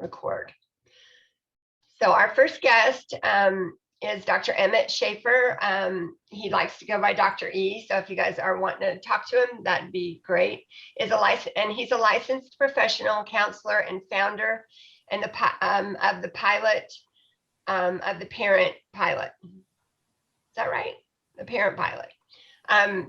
record. So our first guest is Dr. Emmett Shaffer. He likes to go by Dr. E. So if you guys are wanting to talk to him, that'd be great. He's a licensed professional counselor and founder and of the Parent Pilot. Is that right? The Parent Pilot.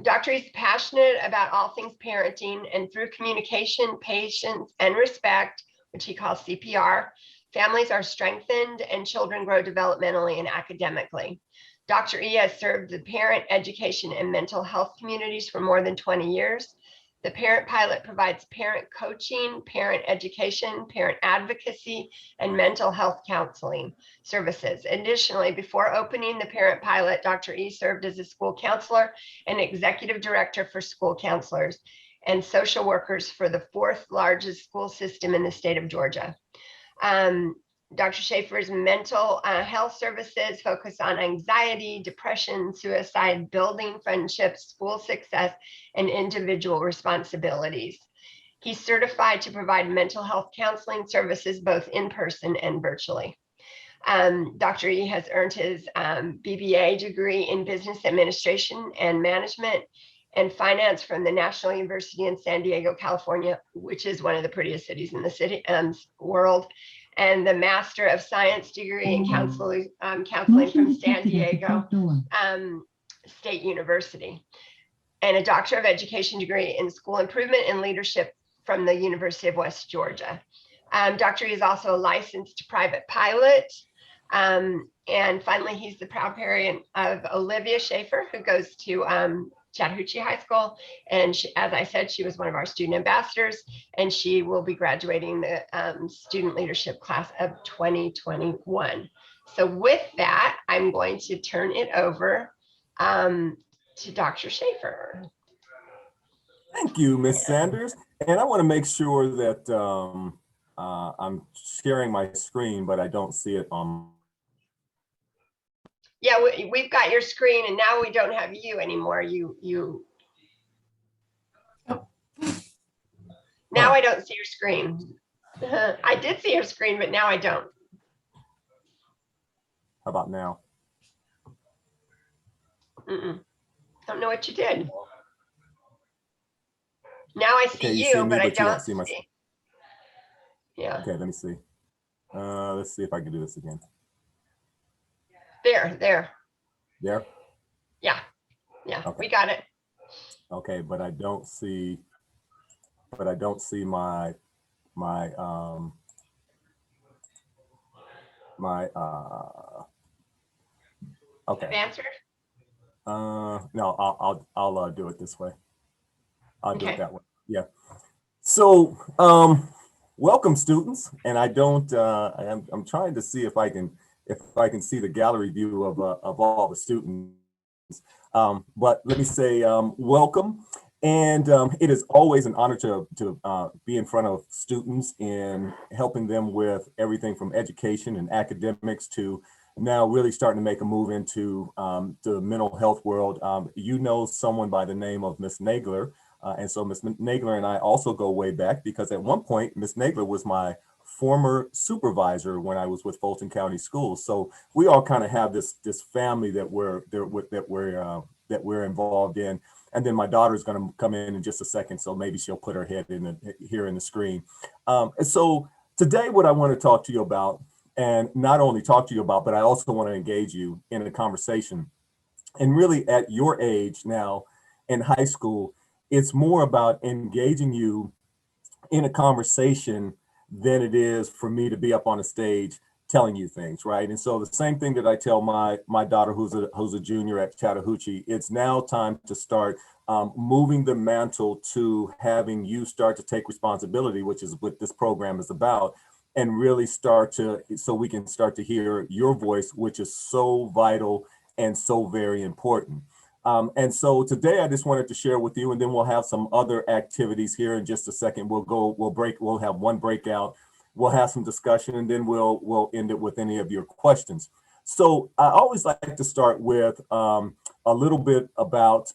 Dr. E is passionate about all things parenting, and through communication, patience, and respect, which he calls CPR, families are strengthened and children grow developmentally and academically. Dr. E has served the parent, education, and mental health communities for more than 20 years. The Parent Pilot provides parent coaching, parent education, parent advocacy, and mental health counseling services. Additionally, before opening the Parent Pilot, Dr. E served as a school counselor and executive director for school counselors and social workers for the 4th largest school system in the state of Georgia. Dr. Shaffer's mental health services focus on anxiety, depression, suicide, building friendships, school success, and individual responsibilities. He's certified to provide mental health counseling services both in person and virtually. Dr. E has earned his BBA degree in business administration and management and finance from the National University in San Diego, California, which is one of the prettiest cities in the world, and the Master of Science degree in counseling from San Diego State University, and a Doctor of Education degree in school improvement and leadership from the University of West Georgia. Dr. E is also a licensed private pilot. And finally, he's the proud parent of Olivia Shaffer, who goes to Chattahoochee High School. And she, as I said, she was one of our student ambassadors, and she will be graduating the student leadership class of 2021. So with that, I'm going to turn it over to Dr. Shaffer. Thank you, Ms. Sanders. And I want to make sure that I'm sharing my screen, but I don't see it on. Yeah, we've got your screen, and now we don't have you anymore. Now I don't see your screen. I did see your screen, but now I don't. How about now? Don't know what you did. Now I see okay, you, see me, but I you don't see my. Yeah. Okay, let me see. Let's see if I can do this again. There. There? Yeah, okay. We got it. Okay, but I don't see my okay. Answered? No, I'll do it this way. I'll do Okay. it that way. Yeah. So, welcome students, and I'm trying to see if I can see the gallery view of all the students. But let me say welcome, and it is always an honor to be in front of students and helping them with everything from education and academics to now really starting to make a move into the mental health world. You know someone by the name of Miss Nagler, and so Miss Nagler and I also go way back, because at one point Miss Nagler was my former supervisor when I was with Fulton County Schools. So we all kind of have this family that we're involved in. And then my daughter's going to come in just a second, so maybe she'll put her head here in the screen. And so today, what I want to talk to you about, and not only talk to you about, but I also want to engage you in a conversation. And really, at your age now in high school, it's more about engaging you in a conversation than it is for me to be up on a stage telling you things, right? And so the same thing that I tell my daughter who's a junior at Chattahoochee, it's now time to start moving the mantle to having you start to take responsibility, which is what this program is about, and really so we can start to hear your voice, which is so vital and so very important. And so today I just wanted to share with you, and then we'll have some other activities here in just a second. We'll have one breakout, we'll have some discussion, and then we'll end it with any of your questions. So I always like to start with a little bit about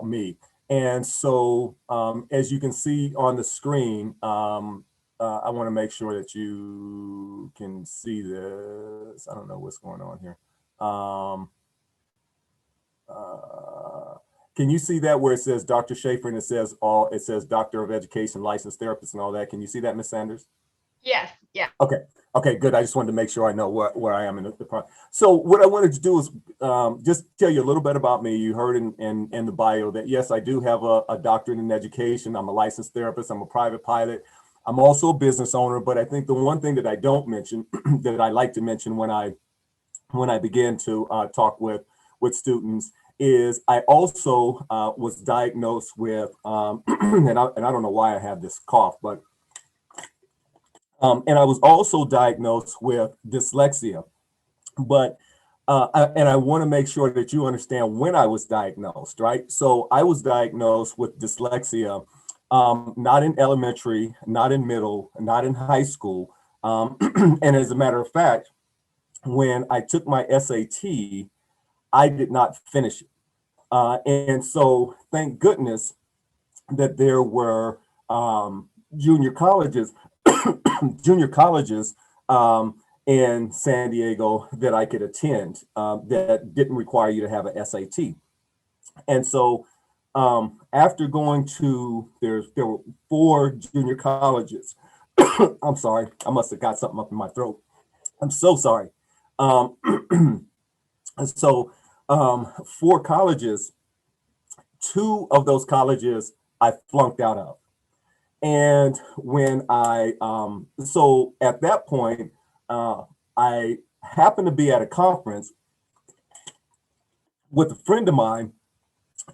me. And so as you can see on the screen, I want to make sure that you can see this. I don't know what's going on here. Can you see that where it says Dr. Shaffer and it says Doctor of Education, licensed therapist and all that? Can you see that, Ms. Sanders? Yes, yeah. Okay. Okay, good. I just wanted to make sure I know where I am in the process. So what I wanted to do is just tell you a little bit about me. You heard in the bio that, yes, I do have a doctorate in education. I'm a licensed therapist. I'm a private pilot. I'm also a business owner. But I think the one thing that I don't mention that I like to mention when I begin to talk with students is I also was diagnosed with, and I don't know why I have this cough, but and I was also diagnosed with dyslexia. But I want to make sure that you understand when I was diagnosed, right? So I was diagnosed with dyslexia, not in elementary, not in middle, not in high school. And as a matter of fact, when I took my SAT, I did not finish it. And so thank goodness that there were junior colleges, junior colleges in San Diego that I could attend that didn't require you to have an SAT. And so after going to, there were 4 junior colleges. I'm sorry, I must have got something up in my throat. I'm so sorry. Um, so 4 colleges, 2 of those colleges I flunked out of. And when so at that point, I happened to be at a conference with a friend of mine,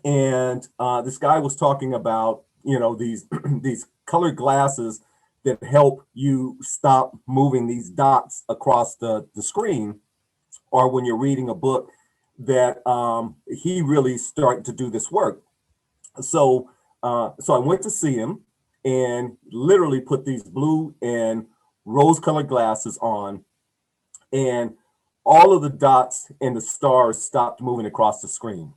and this guy was talking about, these these colored glasses that help you stop moving these dots across the screen, or when you're reading a book, that he really started to do this work. So so I went to see him and literally put these blue and rose colored glasses on, and all of the dots and the stars stopped moving across the screen.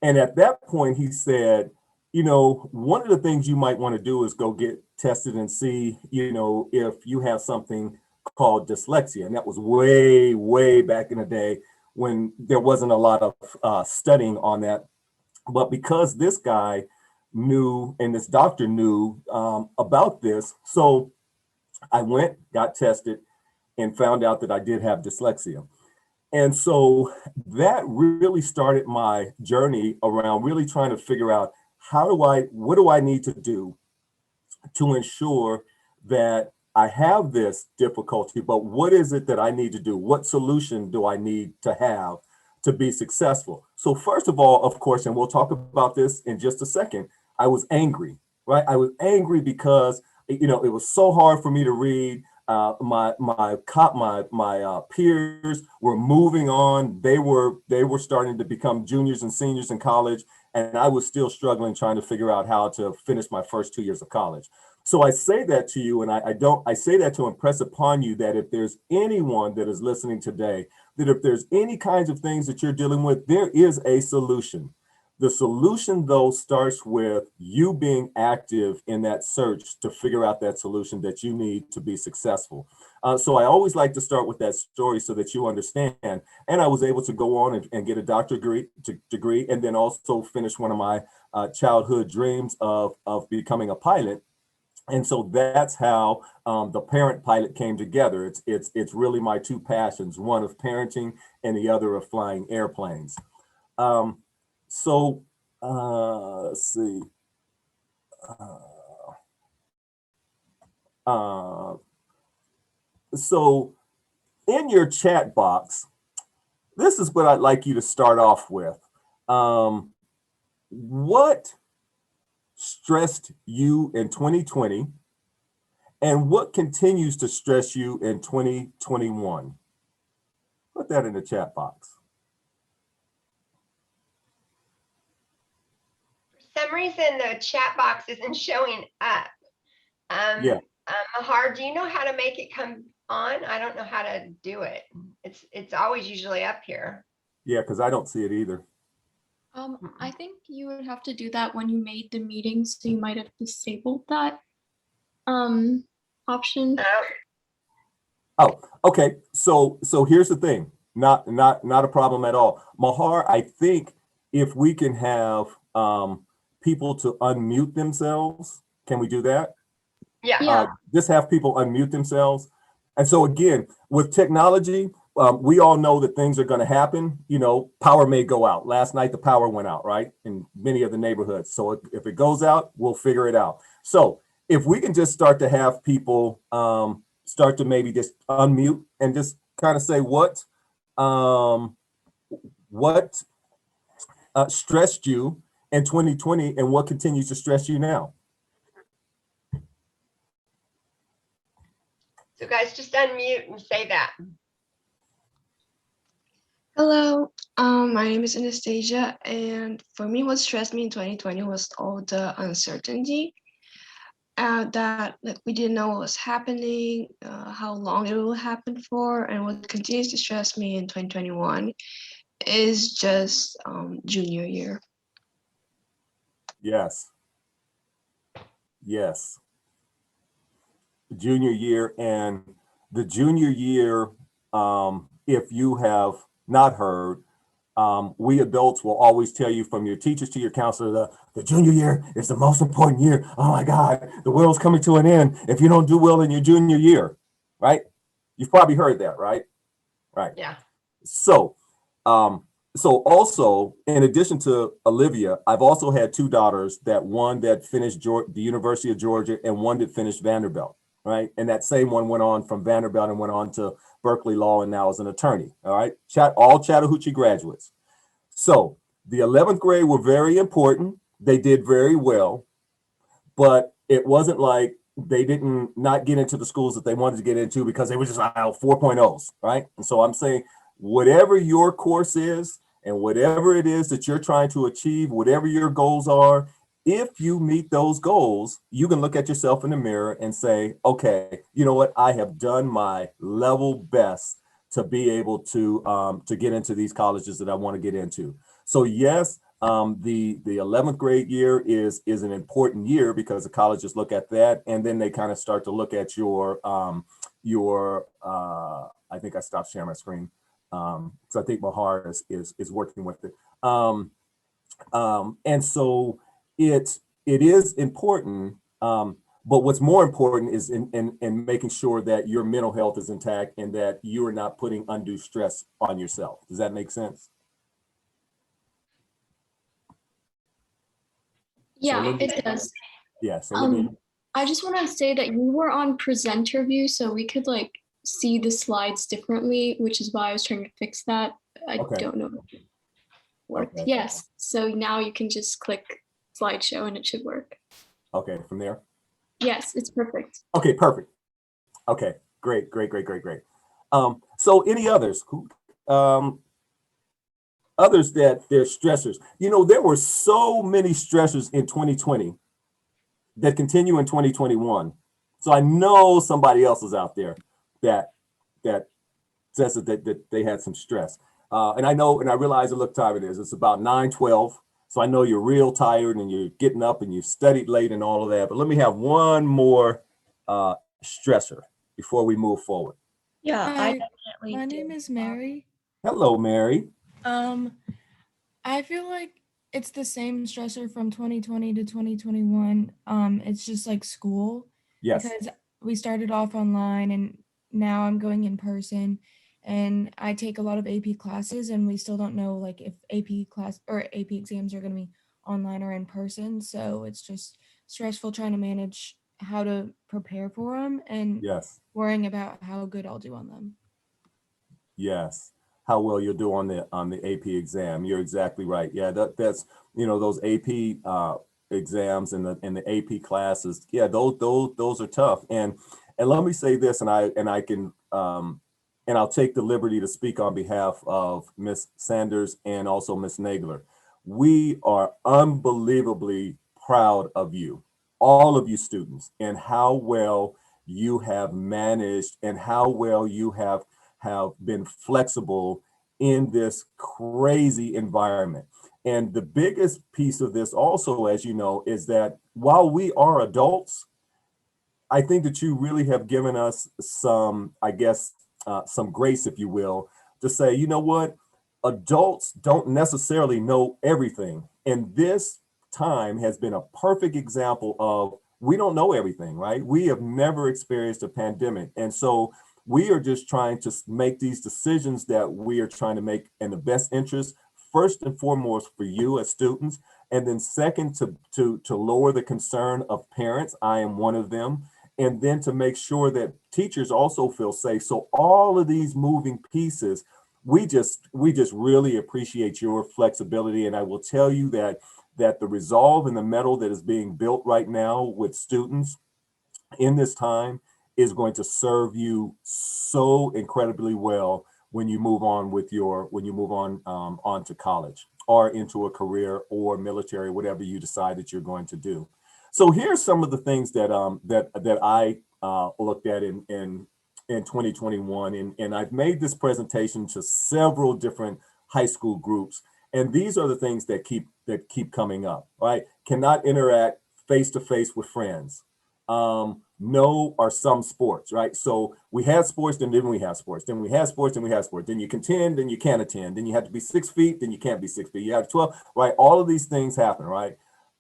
And at that point, he said, one of the things you might want to do is go get tested and see, if you have something called dyslexia. And that was way, way back in the day when there wasn't a lot of studying on that. But because this guy knew and this doctor knew about this, so I went, got tested, and found out that I did have dyslexia. And so that really started my journey around really trying to figure out what do I need to do to ensure that I have this difficulty, but what is it that I need to do? What solution do I need to have to be successful? So first of all, of course, and we'll talk about this in just a second, I was angry, right? I was angry because, it was so hard for me to read. My peers were moving on. They were starting to become juniors and seniors in college, and I was still struggling trying to figure out how to finish my first 2 years of college. So I say that to you, and I say that to impress upon you that if there's anyone that is listening today, that if there's any kinds of things that you're dealing with, there is a solution. The solution, though, starts with you being active in that search to figure out that solution that you need to be successful. So I always like to start with that story so that you understand. And I was able to go on and get a doctorate degree, and then also finish one of my childhood dreams of becoming a pilot. And so that's how the parent pilot came together. It's really my 2 passions, one of parenting and the other of flying airplanes. So let's see. Uh, so in your chat box, this is what I'd like you to start off with. What stressed you in 2020, and what continues to stress you in 2021? Put that in the chat box. For some reason, the chat box isn't showing up. Yeah. Mahar, do you know how to make it come on? I don't know how to do it. It's always usually up here. Yeah, because I don't see it either. I think you would have to do that when you made the meeting, so you might have disabled that. option. Oh, okay. So here's the thing. Not a problem at all. Mahar, I think if we can have people to unmute themselves, can we do that? Yeah. Yeah. Just have people unmute themselves. And so again, with technology, we all know that things are going to happen. You know, power may go out. Last night, the power went out, right? In many of the neighborhoods. So if it goes out, we'll figure it out. So if we can just start to have people start to maybe just unmute and just kind of say um, what stressed you in 2020 and what continues to stress you now. So guys, just unmute and say that. Hello, my name is Anastasia, and for me, what stressed me in 2020 was all the uncertainty that like we didn't know what was happening, how long it will happen for, and what continues to stress me in 2021 is just junior year. Yes. Yes. Junior year, and the junior year, if you have not heard, we adults will always tell you from your teachers to your counselor, the junior year is the most important year. Oh my God, the world's coming to an end if you don't do well in your junior year, right? You've probably heard that, right? Right. Yeah. So, so also, in addition to Olivia, I've also had two daughters, one that finished the University of Georgia and one that finished Vanderbilt, right? And that same one went on from Vanderbilt and went on to Berkeley Law and now is an attorney, all right? All Chattahoochee graduates. So the 11th grade were very important. They did very well, but it wasn't like they didn't not get into the schools that they wanted to get into because they were just 4.0s, right? And so I'm saying, whatever your course is and whatever it is that you're trying to achieve, whatever your goals are, if you meet those goals, you can look at yourself in the mirror and say, okay, you know what? I have done my level best to be able to get into these colleges that I want to get into. So yes, the 11th grade year is an important year because the colleges look at that, and then they kind of start to look at your I think I stopped sharing my screen. So I think Mahar is working with it. And so it is important, but what's more important is in making sure that your mental health is intact and that you are not putting undue stress on yourself. Does that make sense? Yeah, it does. Yeah, so let me. I just want to say that you were on presenter view, so we could like see the slides differently, which is why I was trying to fix that. I don't know if it worked. Okay. Yes, so now you can just click slideshow and it should work. Okay, from there. Yes, it's perfect. Okay, perfect. Okay, great. So any others who others that they're stressors? You know, there were so many stressors in 2020 that continue in 2021. So I know somebody else is out there that says that they had some stress. And I know, and I realize it look time it is. It's about 9:12. So I know you're real tired and you're getting up and you've studied late and all of that. But let me have one more stressor before we move forward. Yeah, Hi, I definitely my did. name is Mary. Hello, Mary. I feel like it's the same stressor from 2020 to 2021. It's just like school Yes. because we started off online and now I'm going in person, and I take a lot of AP classes and we still don't know like if AP class or AP exams are going to be online or in person. So it's just stressful trying to manage how to prepare for them and Yes. worrying about how good I'll do on them. Yes. How well you'll do on the AP exam. You're exactly right. Yeah, that's those AP exams and the AP classes. Yeah, those are tough. And let me say this, and I can and I'll take the liberty to speak on behalf of Miss Sanders and also Miss Nagler. We are unbelievably proud of you, all of you students, and how well you have managed and how well you have been flexible in this crazy environment. And the biggest piece of this also, as you know, is that while we are adults, I think that you really have given us some, I guess, some grace, if you will, to say, you know what, adults don't necessarily know everything. And this time has been a perfect example of we don't know everything, right? We have never experienced a pandemic. And so we are just trying to make these decisions that we are trying to make in the best interest, first and foremost for you as students, and then second to lower the concern of parents. I am one of them, and then to make sure that teachers also feel safe. So all of these moving pieces, we just really appreciate your flexibility. And I will tell you that the resolve and the mettle that is being built right now with students in this time is going to serve you so incredibly well when you move on on to college or into a career or military, whatever you decide that you're going to do. So here's some of the things that I looked at in 2021, and I've made this presentation to several different high school groups, and these are the things that keep coming up. Right? Cannot interact face to face with friends. No or some sports, right? So we had sports, then we have sports, then we have sports, then we have sports. Then you can attend, then you can't attend. Then you have to be 6 feet, then you can't be 6 feet. You have 12, right? All of these things happen, right?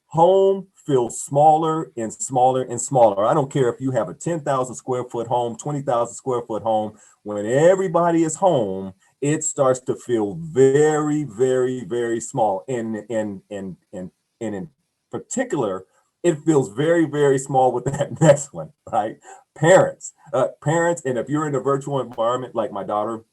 Home feels smaller and smaller and smaller. I don't care if you have a 10,000 square foot home, 20,000 square foot home. When everybody is home, it starts to feel very, very, very small. And in particular, it feels very, very small with that next one, right? Parents, and if you're in a virtual environment like my daughter,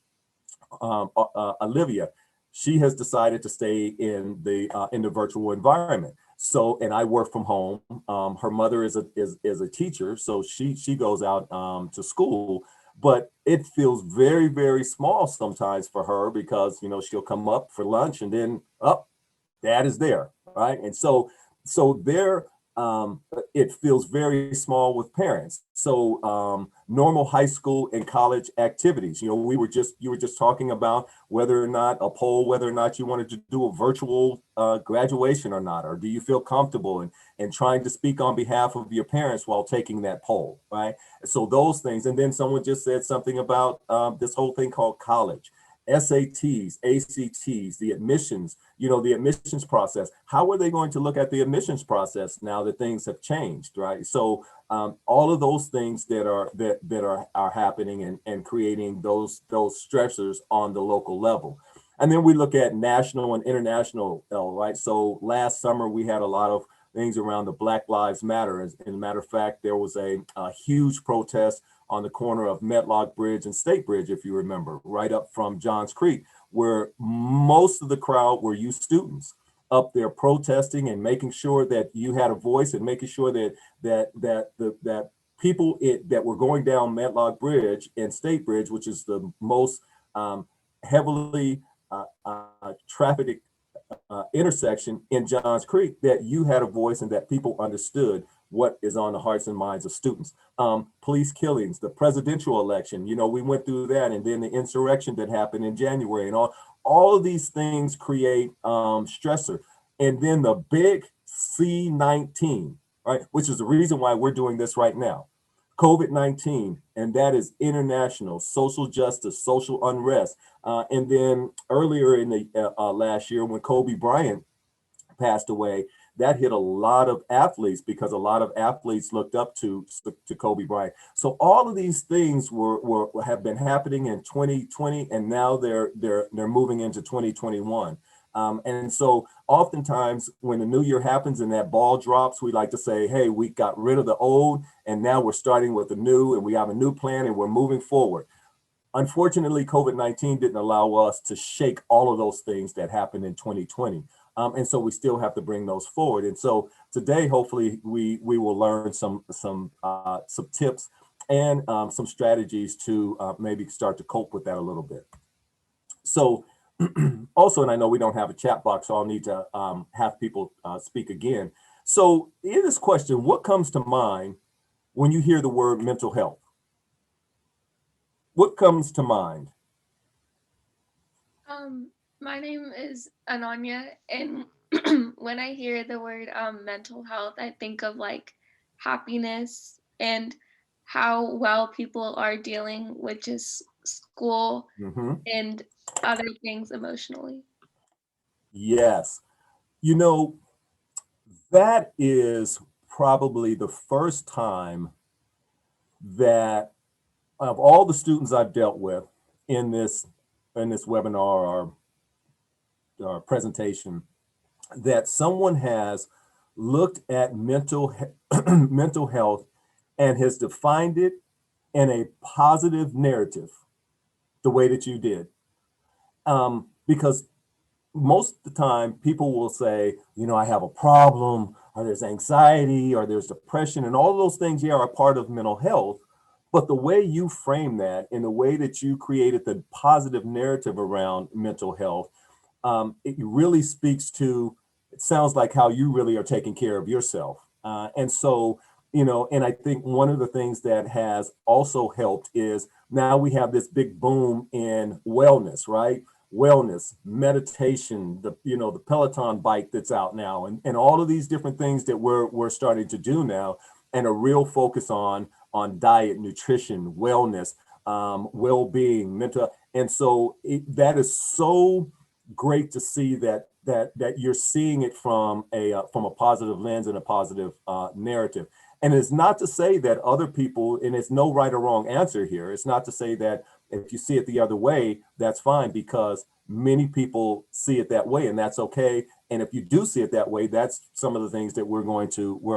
Olivia, she has decided to stay in the virtual environment. So, and I work from home. Her mother is a teacher, so she goes out to school, but it feels very, very small sometimes for her because she'll come up for lunch and then up, dad is there, right? And so there it feels very small with parents. So normal high school and college activities, you were just talking about whether or not a poll, whether or not you wanted to do a virtual graduation or not, or do you feel comfortable in trying to speak on behalf of your parents while taking that poll, right? So those things. And then someone just said something about this whole thing called college. SATs, ACTs, the admissions process. How are they going to look at the admissions process now that things have changed, right? So all of those things that are happening and creating those stressors on the local level. And then we look at national and international, right? So last summer we had a lot of things around the Black Lives Matter. As a matter of fact, there was a huge protest on the corner of Medlock Bridge and State Bridge, if you remember, right up from Johns Creek, where most of the crowd were youth students up there protesting and making sure that you had a voice and making sure that people that were going down Medlock Bridge and State Bridge, which is the most heavily trafficked intersection in Johns Creek, that you had a voice and that people understood what is on the hearts and minds of students. Police killings, the presidential election, we went through that, and then the insurrection that happened in January, and all of these things create stressor. And then the big C-19, right, which is the reason why we're doing this right now. COVID-19, and that is international social justice, social unrest. And then earlier in the last year, when Kobe Bryant passed away, that hit a lot of athletes because a lot of athletes looked up to Kobe Bryant. So all of these things have been happening in 2020, and now they're moving into 2021. And so oftentimes when the new year happens and that ball drops, we like to say, hey, we got rid of the old and now we're starting with the new, and we have a new plan and we're moving forward. Unfortunately, COVID-19 didn't allow us to shake all of those things that happened in 2020. And so we still have to bring those forward. And so today, hopefully, we will learn some tips and some strategies to maybe start to cope with that a little bit. So also, and I know we don't have a chat box, so I'll need to have people speak again. So in this question, what comes to mind when you hear the word mental health? What comes to mind? My name is Ananya, and when I hear the word mental health, I think of like happiness and how well people are dealing with just school and other things emotionally. Yes. You know, that is probably the first time that of all the students I've dealt with in this webinar or presentation, that someone has looked at mental health and has defined it in a positive narrative, the way that you did. Because most of the time people will say, you know, I have a problem, or there's anxiety, or there's depression, and all of those things, yeah, are part of mental health. But the way you frame that, in the way that you created the positive narrative around mental health, it really speaks to, it sounds like how you really are taking care of yourself. And so, you know, and I think one of the things that has also helped is now we have this big boom in wellness, right? Wellness, meditation, the Peloton bike that's out now, and all of these different things that we're starting to do now, and a real focus on diet, nutrition, wellness, well-being, mental. And so that is so great to see that you're seeing it from a positive lens and a positive narrative. And it's not to say that other people, and it's no right or wrong answer here. It's not to say that if you see it the other way, that's fine, because many people see it that way, and that's okay. And if you do see it that way, that's some of the things that we're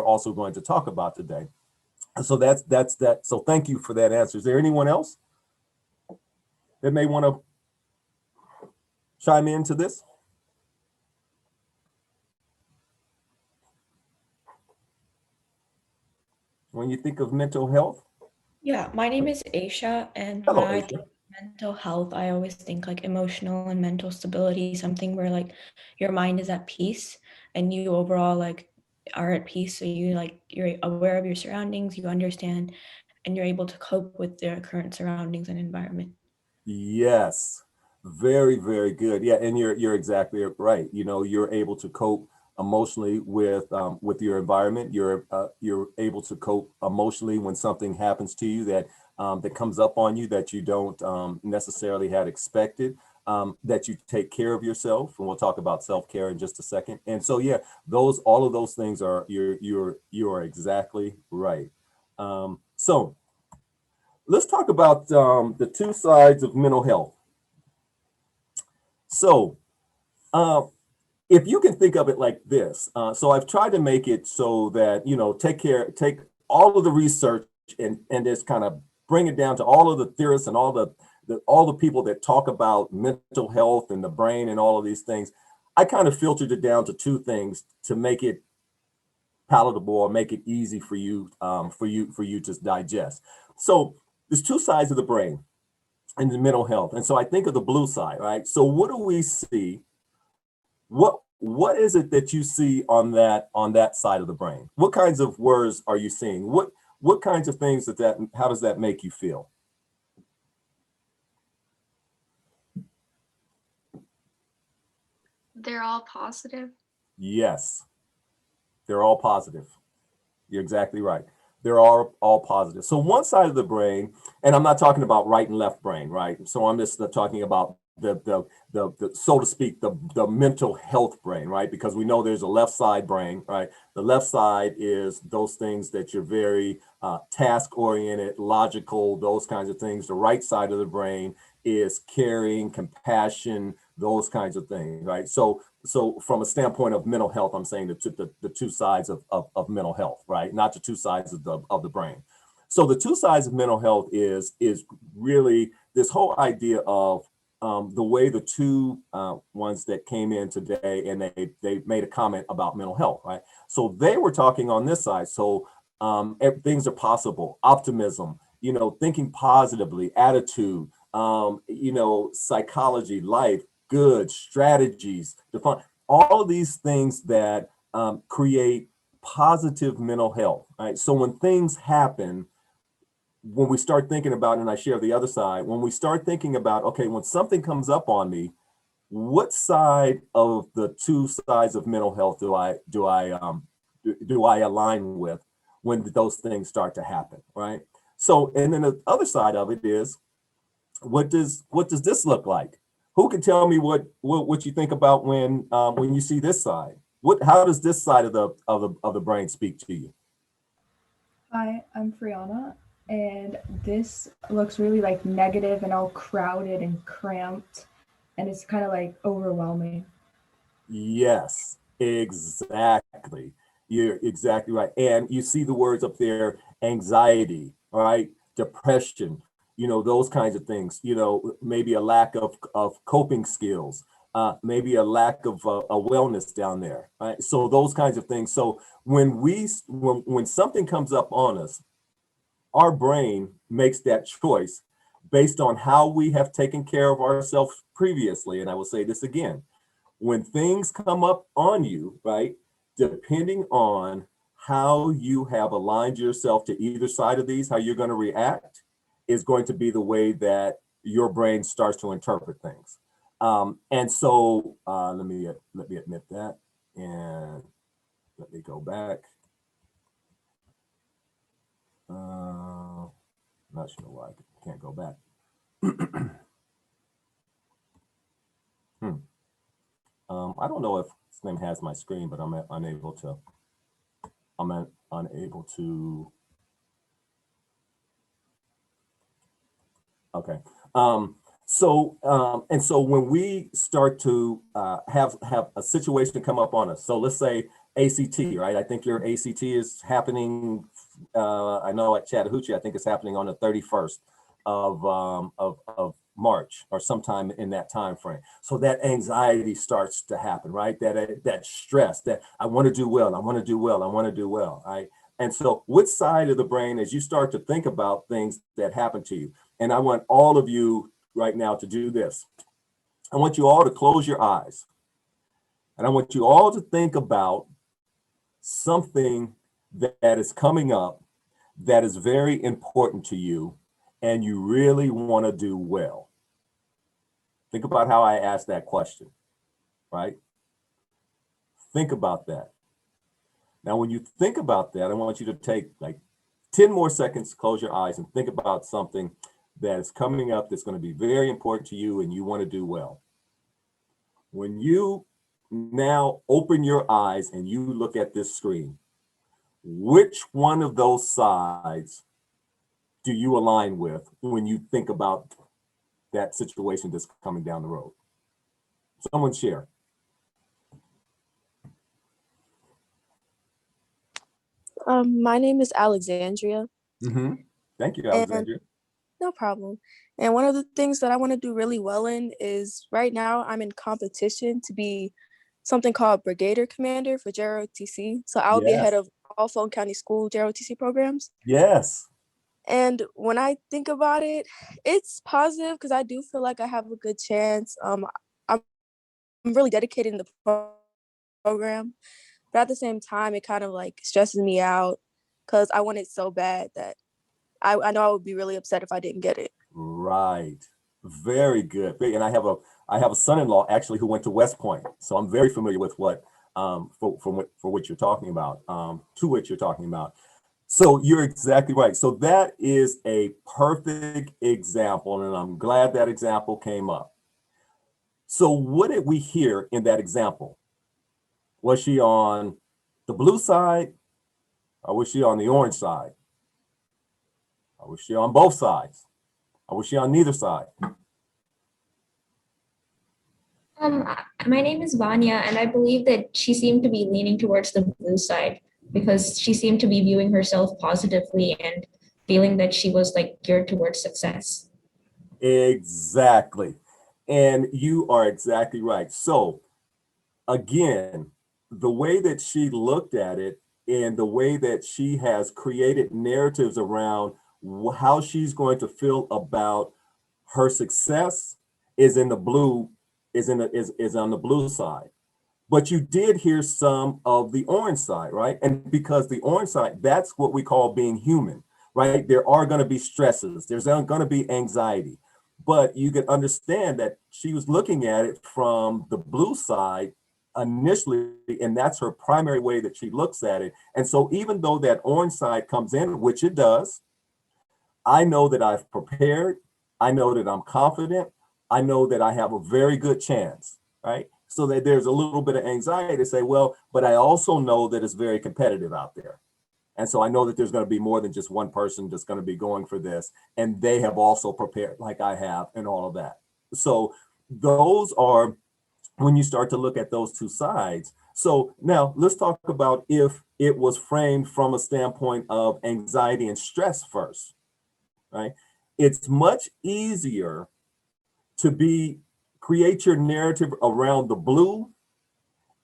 also going to talk about today. So that's that. So thank you for that answer. Is there anyone else that may want to chime into this? When you think of mental health? Yeah, my name is Aisha, and Hello, when I Aisha. think of mental health, I always think like emotional and mental stability, something where like your mind is at peace and you overall like are at peace. So you're aware of your surroundings, you understand, and you're able to cope with their current surroundings and environment. Yes, very, very good. Yeah, and you're exactly right. You know, you're able to cope emotionally with your environment. You're able to cope emotionally when something happens to you that that comes up on you that you don't necessarily had expected. That you take care of yourself, and we'll talk about self-care in just a second. And so, yeah, all of those things are you are exactly right. So let's talk about the two sides of mental health. So, if you can think of it like this, so I've tried to make it so that, you know, take all of the research and just kind of bring it down to all of the theorists and all the people that talk about mental health and the brain and all of these things. I kind of filtered it down to two things to make it palatable or make it easy for you to digest. So there's two sides of the brain in the mental health. And so I think of the blue side, right? So what do we see? What is it that you see on that side of the brain? What kinds of words are you seeing? What kinds of things how does that make you feel? They're all positive. Yes, they're all positive. You're exactly right. They're all positive. So one side of the brain, and I'm not talking about right and left brain, right? So I'm just talking about the so to speak, the mental health brain, right? Because we know there's a left side brain, right? The left side is those things that you're very task oriented, logical, those kinds of things. The right side of the brain is caring, compassion, those kinds of things, right? So from a standpoint of mental health, I'm saying the two sides of mental health, right? Not the two sides of the brain. So the two sides of mental health is really this whole idea of the way the two ones that came in today, and they made a comment about mental health, right? So they were talking on this side. So things are possible, optimism, you know, thinking positively, attitude, you know, psychology, life, good strategies, define all of these things that create positive mental health, right? So when things happen, when we start thinking about, and I share the other side, when we start thinking about, okay, when something comes up on me, what side of the two sides of mental health do I align with? when those things start to happen, right? So, and then the other side of it is, what does this look like? Who can tell me what you think about when you see this side? How does this side of the brain speak to you? Hi, I'm Friana, and this looks really like negative and all crowded and cramped, and it's kind of like overwhelming. Yes, exactly. You're exactly right. And you see the words up there: anxiety, all right, depression, those kinds of things, maybe a lack of coping skills, maybe a lack of a wellness down there, right? So those kinds of things. So when something comes up on us, our brain makes that choice based on how we have taken care of ourselves previously. And I will say this again: when things come up on you, right, depending on how you have aligned yourself to either side of these, how you're going to react is going to be the way that your brain starts to interpret things. And so let me admit that, and let me go back. Not sure why I can't go back. I don't know if this name has my screen, but I'm unable to. Okay. So when we start to have a situation come up on us, so let's say ACT, right? I think your ACT is happening. I know at Chattahoochee, I think it's happening on the 31st of March or sometime in that time frame. So that anxiety starts to happen, right? That stress, that I want to do well, I want to do well, I want to do well, right? And so which side of the brain, as you start to think about things that happen to you, and I want all of you right now to do this. I want you all to close your eyes. And I want you all to think about something that is coming up that is very important to you and you really want to do well. Think about how I asked that question, right? Think about that. Now, when you think about that, I want you to take like 10 more seconds, close your eyes and think about something that is coming up that's going to be very important to you and you want to do well. When you now open your eyes and you look at this screen, which one of those sides do you align with when you think about that situation that's coming down the road? Someone share. My name is Alexandria. Mm-hmm. Thank you, Alexandria. No problem. And one of the things that I want to do really well in is right now I'm in competition to be something called Brigadier Commander for JROTC. So I'll be ahead of all Fulton County School JROTC programs. Yes. And when I think about it, it's positive because I do feel like I have a good chance. I'm really dedicated in the program, but at the same time, it kind of like stresses me out because I want it so bad that I know I would be really upset if I didn't get it. Right. Very good. And I have a son-in-law actually who went to West Point, so I'm very familiar with what for what you're talking about, to what you're talking about. So you're exactly right. So that is a perfect example, and I'm glad that example came up. So what did we hear in that example? Was she on the blue side, or was she on the orange side? Or was she on both sides? Or was she on neither side? My name is Vanya, and I believe that she seemed to be leaning towards the blue side because she seemed to be viewing herself positively and feeling that she was like geared towards success. Exactly. And you are exactly right. So again, the way that she looked at it and the way that she has created narratives around how she's going to feel about her success is in the blue, is on the blue side. But you did hear some of the orange side, right? And because the orange side, that's what we call being human, right? There are going to be stresses, there's going to be anxiety, but you can understand that she was looking at it from the blue side initially, and that's her primary way that she looks at it. And so even though that orange side comes in, which it does, I know that I've prepared. I know that I'm confident. I know that I have a very good chance, right? So that there's a little bit of anxiety to say, well, but I also know that it's very competitive out there. And so I know that there's going to be more than just one person that's going to be going for this. And they have also prepared like I have and all of that. So those are when you start to look at those two sides. So now let's talk about if it was framed from a standpoint of anxiety and stress first, right? It's much easier to create your narrative around the blue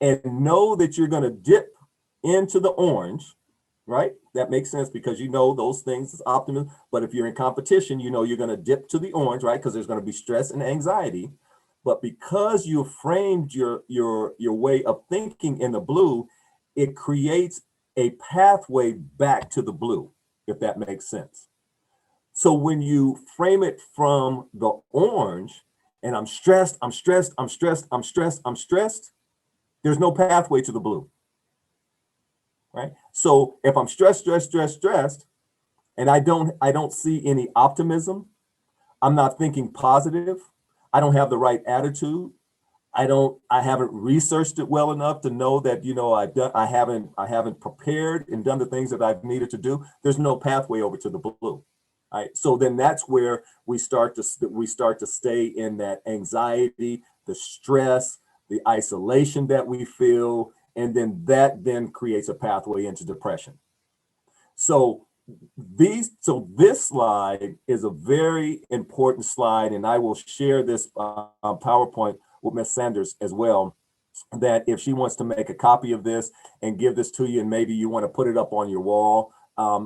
and know that you're going to dip into the orange, right? That makes sense because you know those things is optimism. But if you're in competition, you know you're going to dip to the orange, right? Because there's going to be stress and anxiety. But because you framed your way of thinking in the blue, it creates a pathway back to the blue, if that makes sense. So when you frame it from the orange, and I'm stressed, I'm stressed, I'm stressed, I'm stressed, I'm stressed, there's no pathway to the blue, right? So if I'm stressed, stressed, stressed, stressed, and I don't see any optimism, I'm not thinking positive, I don't have the right attitude, I haven't researched it well enough to know that, you know, I haven't prepared and done the things that I've needed to do, there's no pathway over to the blue. Right. So then that's where we start to stay in that anxiety, the stress, the isolation that we feel, and then that creates a pathway into depression. So this slide is a very important slide, and I will share this PowerPoint with Ms. Sanders as well, that if she wants to make a copy of this and give this to you, and maybe you want to put it up on your wall.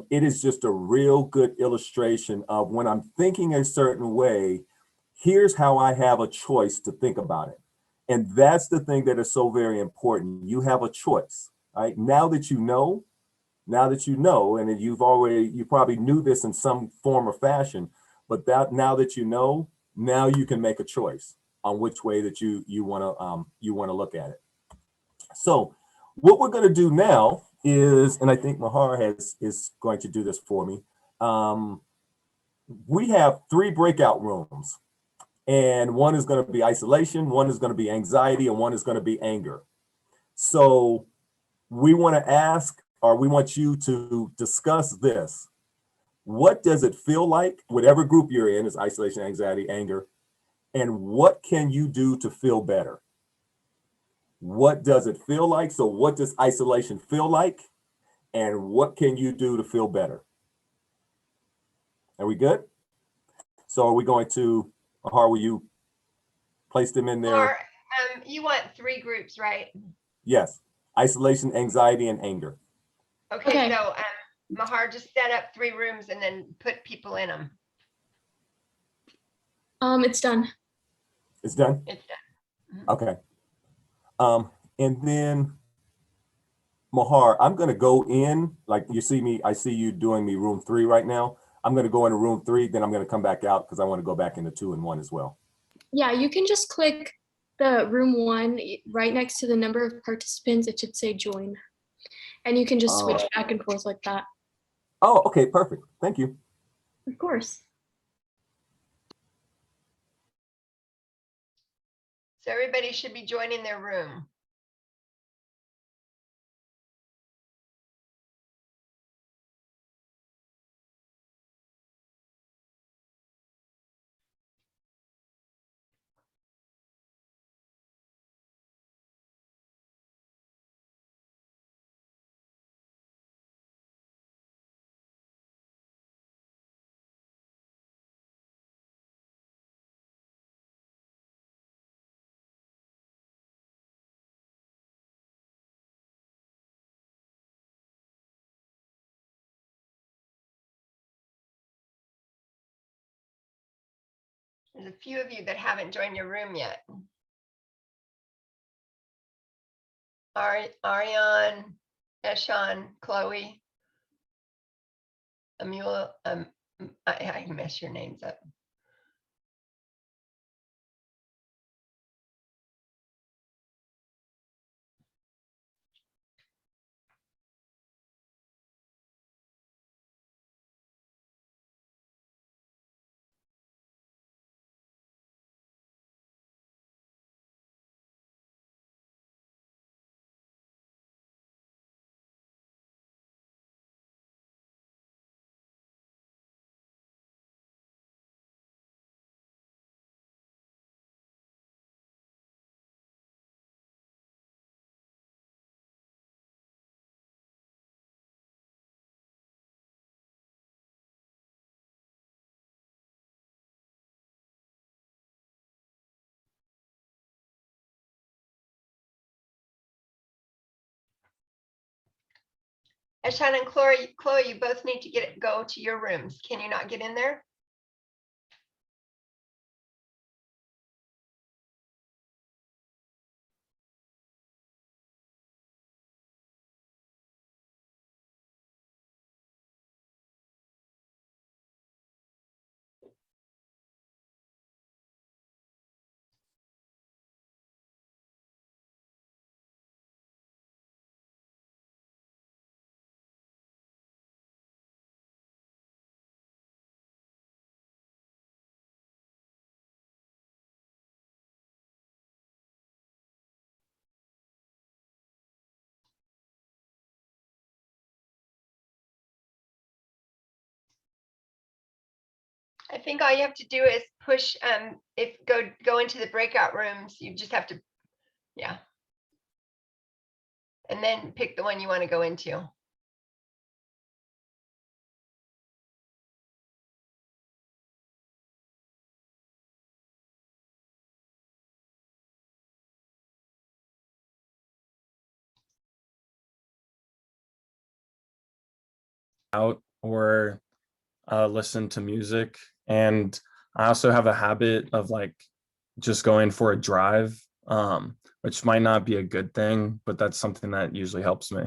It is just a real good illustration of when I'm thinking a certain way, here's how I have a choice to think about it. And that's the thing that is so very important. You have a choice, right? Now that you know, and you probably knew this in some form or fashion, but now that you know, now you can make a choice on which way that you want to look at it. So what we're going to do now is, and I think Mahar is going to do this for me. We have 3 breakout rooms, and one is going to be isolation, one is going to be anxiety, and one is going to be anger. So we want you to discuss this. What does it feel like? Whatever group you're in is isolation, anxiety, anger, and what can you do to feel better? What does it feel like? So what does isolation feel like? And what can you do to feel better? Are we good? So are we going to, Mahar, will you place them in there? Or you want 3 groups, right? Yes, isolation, anxiety, and anger. Okay. So Mahar, just set up 3 rooms and then put people in them. It's done. It's done? It's done. Okay. And then Mahar, I'm going to go in, like you see me, I see you doing me room 3 right now. I'm going to go into room 3, then I'm going to come back out because I want to go back into 2 and 1 as well. Yeah, you can just click the room 1 right next to the number of participants. It should say join. And you can just switch back and forth like that. Oh, okay, perfect. Thank you. Of course. So everybody should be joining their room. There's a few of you that haven't joined your room yet. Ariane, Eshan, Chloe, Amula, I mess your names up. Eshan and Chloe, you both need to go to your rooms. Can you not get in there? I think all you have to do is push, go into the breakout rooms. You just have to, yeah. And then pick the one you want to go into. Out or listen to music. And I also have a habit of like just going for a drive, which might not be a good thing, but that's something that usually helps me.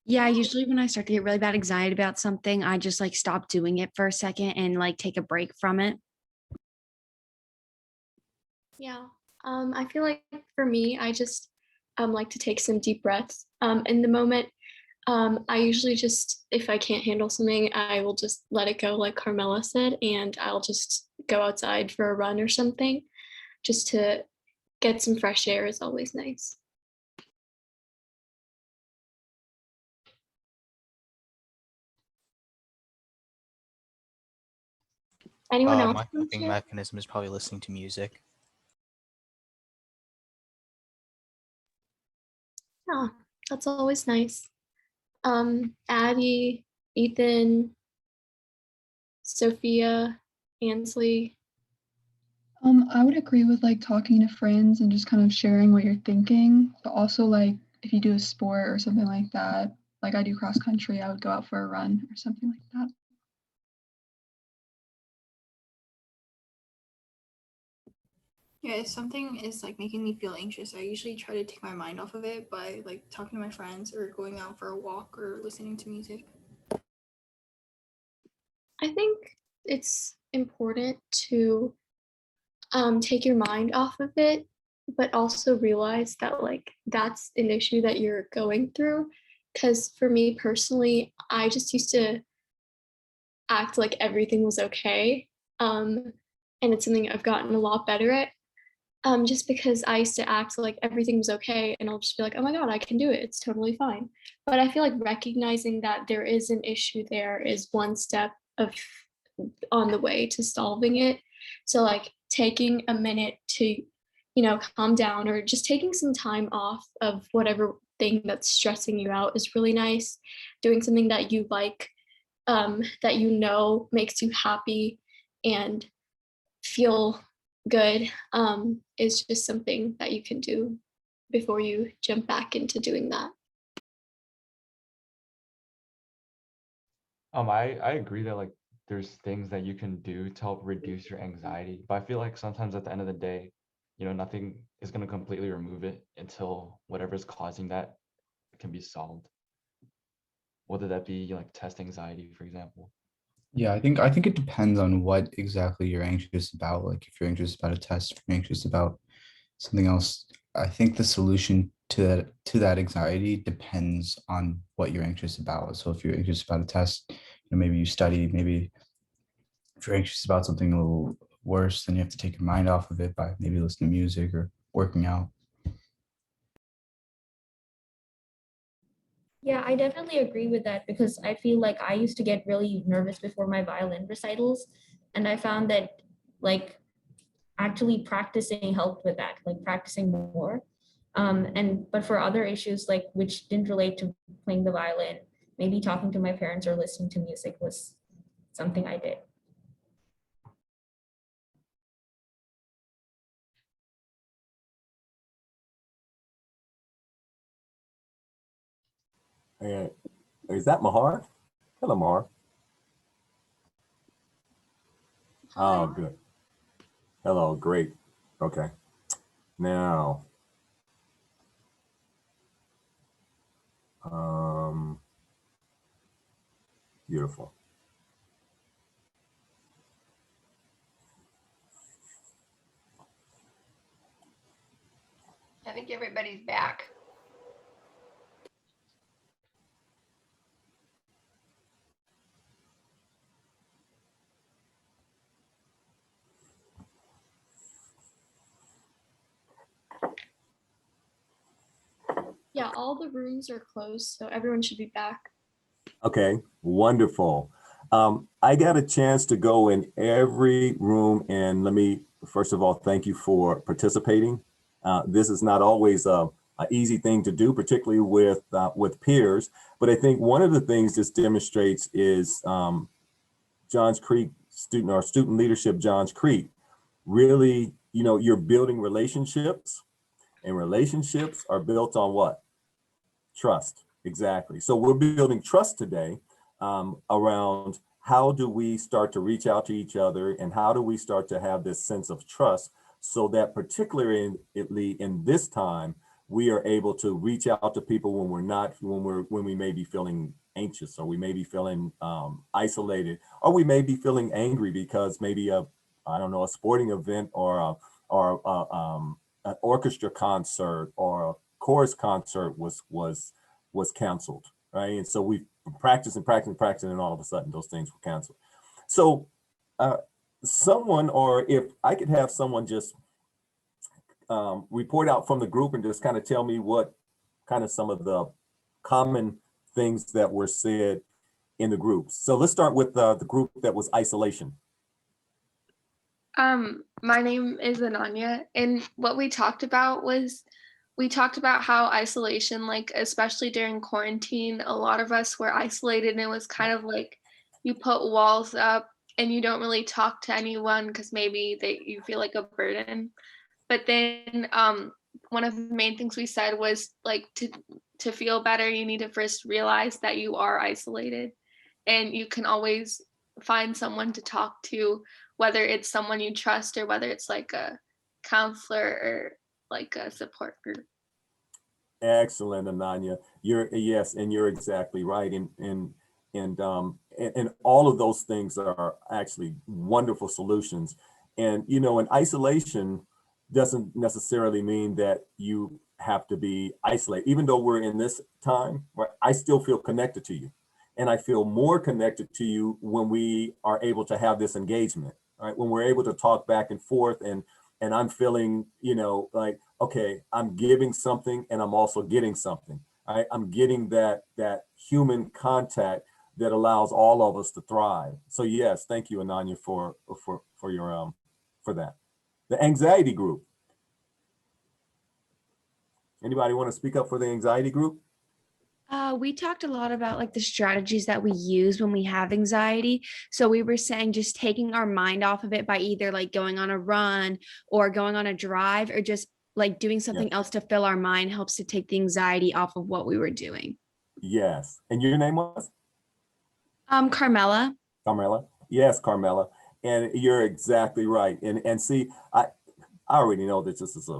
Yeah, usually when I start to get really bad anxiety about something, I just like stop doing it for a second and like take a break from it. Yeah. I feel like for me, I just like to take some deep breaths. In the moment, I usually just, if I can't handle something, I will just let it go, like Carmela said, and I'll just go outside for a run or something just to get some fresh air is always nice. Anyone else? My coping mechanism is probably listening to music. Yeah, that's always nice. Addie, Ethan, Sophia, Ansley. I would agree with like talking to friends and just kind of sharing what you're thinking, but also like if you do a sport or something like that, like I do cross country, I would go out for a run or something like that. Yeah, if something is like making me feel anxious, I usually try to take my mind off of it by like talking to my friends or going out for a walk or listening to music. I think it's important to take your mind off of it, but also realize that like that's an issue that you're going through. Because for me personally, I just used to act like everything was okay. And it's something I've gotten a lot better at. Just because I used to act like everything was okay and I'll just be like, oh my God, I can do it. It's totally fine. But I feel like recognizing that there is an issue there is one step of on the way to solving it. So like taking a minute to, calm down or just taking some time off of whatever thing that's stressing you out is really nice. Doing something that you like, that makes you happy and feel good, is just something that you can do before you jump back into doing that. I agree that like there's things that you can do to help reduce your anxiety, but I feel like sometimes at the end of the day, nothing is going to completely remove it until whatever's causing that can be solved. Whether that be like test anxiety, for example. Yeah, I think it depends on what exactly you're anxious about. Like if you're anxious about a test, if you're anxious about something else, I think the solution to that anxiety depends on what you're anxious about. So if you're anxious about a test, maybe you study, maybe if you're anxious about something a little worse, then you have to take your mind off of it by maybe listening to music or working out. Yeah, I definitely agree with that because I feel like I used to get really nervous before my violin recitals. And I found that like actually practicing helped with that, like practicing more. But for other issues like which didn't relate to playing the violin, maybe talking to my parents or listening to music was something I did. And is that Mahar? Hello, Mahar. Oh, good. Hello, great. Okay. Now, beautiful. I think everybody's back. Yeah, all the rooms are closed, so everyone should be back. Okay, wonderful. I got a chance to go in every room, and let me, first of all, thank you for participating. This is not always an easy thing to do, particularly with peers, but I think one of the things this demonstrates is Johns Creek student leadership, Johns Creek, really, you're building relationships, and relationships are built on what? Trust, exactly. So we're building trust today around how do we start to reach out to each other, and how do we start to have this sense of trust, so that particularly in this time, we are able to reach out to people when we may be feeling anxious, or we may be feeling isolated, or we may be feeling angry because maybe a sporting event or an orchestra concert or a chorus concert was canceled, right? And so we practiced and all of a sudden those things were canceled. So someone, or if I could have someone just report out from the group and just kind of tell me what kind of some of the common things that were said in the groups. So let's start with the group that was isolation. My name is Ananya, and what we talked about how isolation, like especially during quarantine, a lot of us were isolated, and it was kind of like you put walls up and you don't really talk to anyone because maybe you feel like a burden. But then one of the main things we said was like to feel better, you need to first realize that you are isolated, and you can always find someone to talk to, whether it's someone you trust or whether it's like a counselor or like a support group. Excellent, Ananya. You're exactly right. And all of those things are actually wonderful solutions. And in isolation doesn't necessarily mean that you have to be isolated. Even though we're in this time, right, I still feel connected to you. And I feel more connected to you when we are able to have this engagement, right? When we're able to talk back and forth, and I'm feeling, like, okay, I'm giving something and I'm also getting something. Right? I'm getting that human contact that allows all of us to thrive. So yes, thank you, Ananya, for your for that. The anxiety group. Anybody want to speak up for the anxiety group? We talked a lot about like the strategies that we use when we have anxiety. So we were saying just taking our mind off of it by either like going on a run or going on a drive, or just like doing something else to fill our mind helps to take the anxiety off of what we were doing. Yes. And your name was? Carmela. Carmela. Yes, Carmela. And you're exactly right. And see, I already know that this is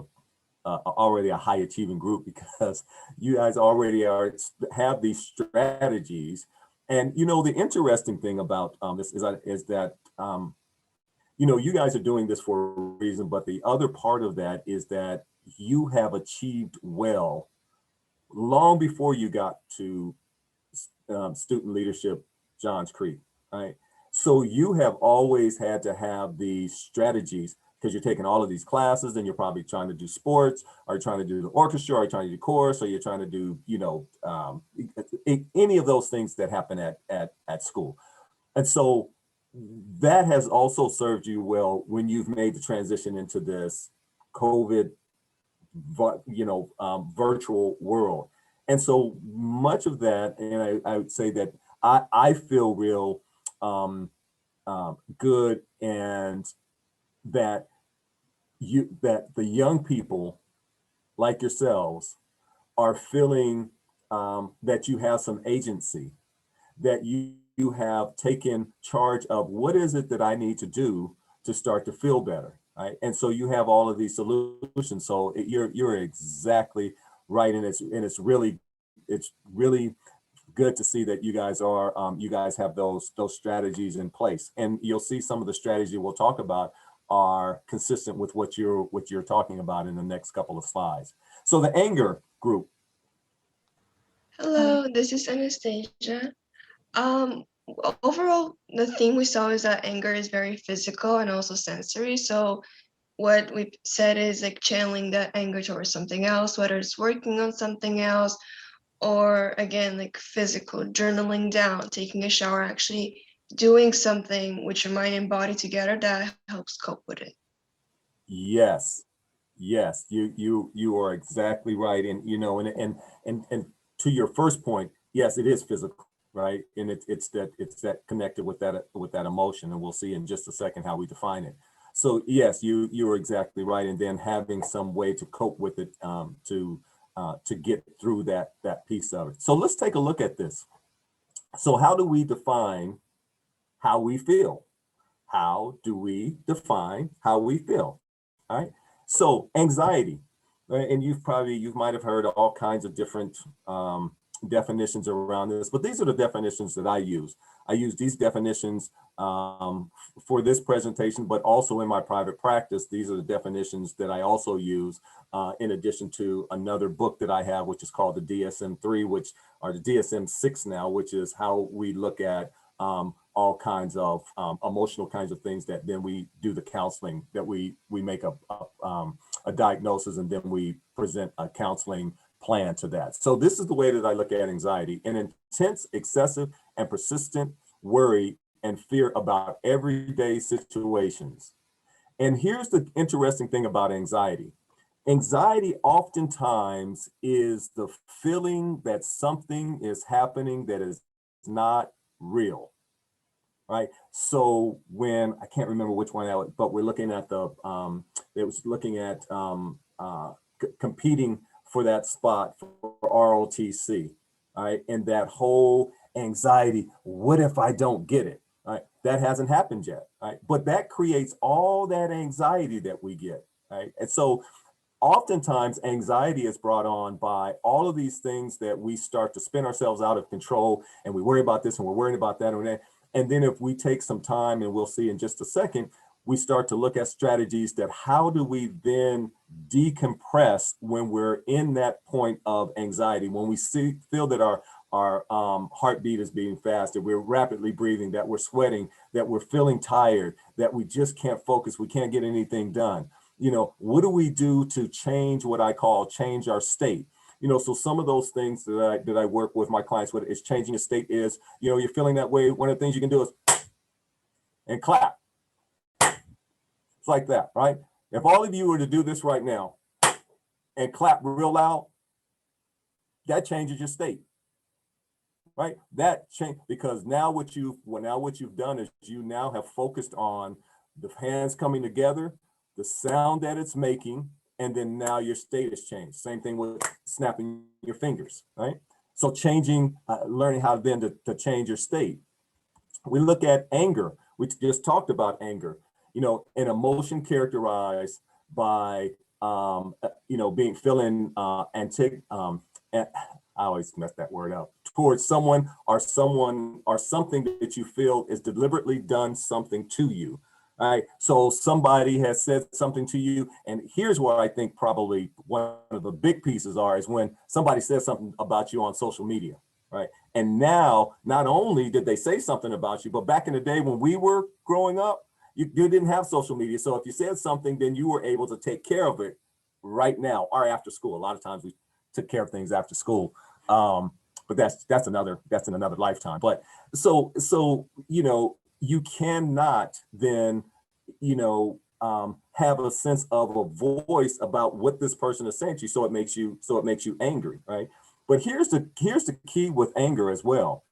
already a high achieving group, because you guys already have these strategies. And the interesting thing about this is that you guys are doing this for a reason, but the other part of that is that you have achieved well long before you got to student leadership Johns Creek, right? So you have always had to have these strategies, because you're taking all of these classes, and you're probably trying to do sports, or you're trying to do the orchestra, or you're trying to do chorus, or you're trying to do, any of those things that happen at school. And so that has also served you well when you've made the transition into this COVID, virtual world. And so much of that, and I would say that I feel real good, and that the young people like yourselves are feeling that you have some agency, that you have taken charge of what is it that I need to do to start to feel better, right? And so you have all of these solutions. So you're exactly right, and it's really good to see that you guys have those strategies in place, and you'll see some of the strategies we'll talk about are consistent with what you're talking about in the next couple of slides. So the anger group. Hello, this is Anastasia. Overall, the theme we saw is that anger is very physical and also sensory. So what we said is like channeling that anger towards something else, whether it's working on something else, or again, like physical, journaling down, taking a shower, actually doing something with your mind and body together that helps cope with it. Yes, you are exactly right, and and to your first point, yes, it is physical, right? And it's that connected with that emotion, and we'll see in just a second how we define it. So yes, you are exactly right, and then having some way to cope with it, to get through that piece of it. So let's take a look at this. So how do we define how we feel? How do we define how we feel? All right. So anxiety, right? And you might have heard all kinds of different definitions around this, but these are the definitions that I use. I use these definitions for this presentation, but also in my private practice. These are the definitions that I also use in addition to another book that I have, which is called the DSM-3, which are the DSM-6 now, which is how we look at all kinds of emotional kinds of things, that then we do the counseling, that we make a diagnosis, and then we present a counseling plan to that. So this is the way that I look at anxiety: an intense, excessive, and persistent worry and fear about everyday situations. And here's the interesting thing about anxiety. Anxiety oftentimes is the feeling that something is happening that is not real. Right. So when, I can't remember which one, but we're looking at it was looking at competing for that spot for ROTC. All right. And that whole anxiety, what if I don't get it? Right. That hasn't happened yet. Right. But that creates all that anxiety that we get. Right. And so oftentimes anxiety is brought on by all of these things that we start to spin ourselves out of control, and we worry about this and we're worried about that and that. And then if we take some time, and we'll see in just a second, we start to look at strategies that how do we then decompress when we're in that point of anxiety, when we feel that our heartbeat is beating fast, that we're rapidly breathing, that we're sweating, that we're feeling tired, that we just can't focus, we can't get anything done. What do we do to change what I call change our state? So some of those things that I work with my clients with is changing a state is, you're feeling that way. One of the things you can do is and clap. It's like that, right? If all of you were to do this right now and clap real loud, that changes your state, right? That change, because now what you've done is you now have focused on the hands coming together, the sound that it's making, and then now your state has changed. Same thing with snapping your fingers, right? So changing, learning how then to change your state. We look at anger. We just talked about anger, an emotion characterized by, feeling I always mess that word up, towards someone or something that you feel is deliberately done something to you. All right. So somebody has said something to you, and here's where I think probably one of the big pieces is when somebody says something about you on social media, right? And now, not only did they say something about you, but back in the day when we were growing up, you didn't have social media. So if you said something, then you were able to take care of it right now or after school. A lot of times we took care of things after school. But that's another lifetime. But so you cannot then, have a sense of a voice about what this person is saying to you. So it makes you angry, right? But here's the key with anger as well.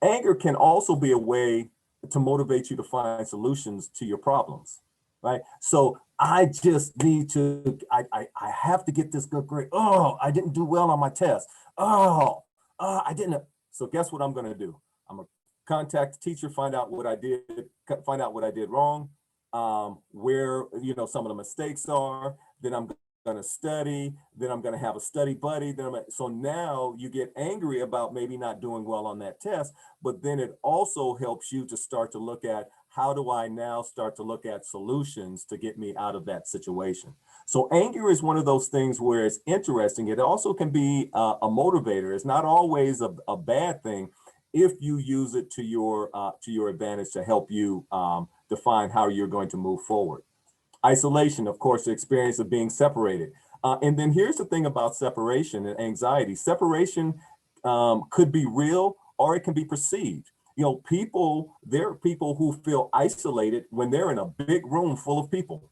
Anger can also be a way to motivate you to find solutions to your problems, right? So I just need to, I have to get this good grade. Oh, I didn't do well on my test. Oh, I didn't. So guess what I'm going to do? I'm going to contact the teacher, find out what I did wrong, where, some of the mistakes are. Then I'm going to study. Then I'm going to have a study buddy. So now you get angry about maybe not doing well on that test, but then it also helps you to start to look at, how do I now start to look at solutions to get me out of that situation? So anger is one of those things where it's interesting. It also can be a motivator. It's not always a bad thing if you use it to your advantage to help you define how you're going to move forward. Isolation, of course, the experience of being separated. And then here's the thing about separation and anxiety. Separation could be real or it can be perceived. There are people who feel isolated when they're in a big room full of people,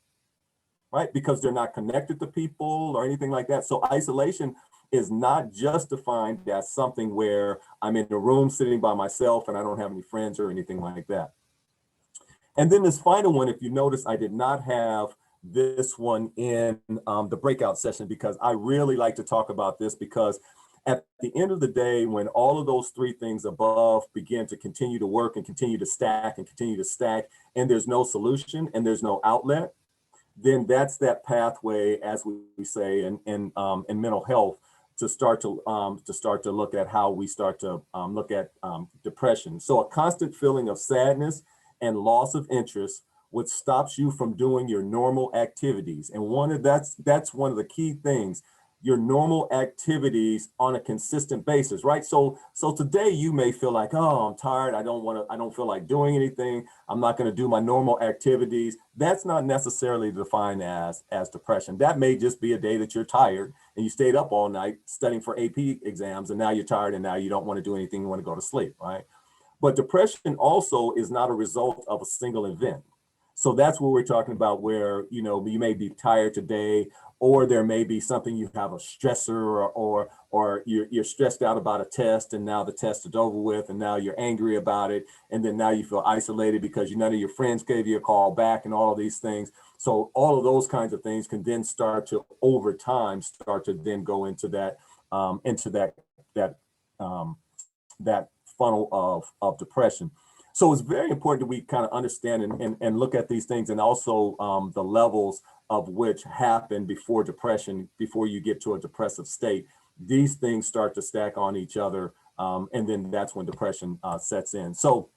right? Because they're not connected to people or anything like that. So isolation is not just defined as something where I'm in a room sitting by myself and I don't have any friends or anything like that. And then this final one, if you notice, I did not have this one in the breakout session because I really like to talk about this, because at the end of the day, when all of those three things above begin to continue to work and continue to stack and continue to stack, and there's no solution and there's no outlet, then that's that pathway, as we say in mental health, to start to look at how we start to look at depression. So a constant feeling of sadness and loss of interest, which stops you from doing your normal activities. And that's one of the key things, your normal activities on a consistent basis, right? So today you may feel like, oh, I'm tired. I don't feel like doing anything. I'm not going to do my normal activities. That's not necessarily defined as depression. That may just be a day that you're tired and you stayed up all night studying for AP exams, and now you're tired and now you don't want to do anything. You want to go to sleep, right? But depression also is not a result of a single event. So that's what we're talking about, where, you may be tired today, or there may be something, you have a stressor, or you're stressed out about a test, and now the test is over with, and now you're angry about it. And then now you feel isolated because none of your friends gave you a call back and all of these things. So all of those kinds of things can then start to, over time, start to then go into that funnel of depression. So it's very important that we kind of understand and look at these things, and also the levels of which happen before depression, before you get to a depressive state. These things start to stack on each other, and then that's when depression sets in. So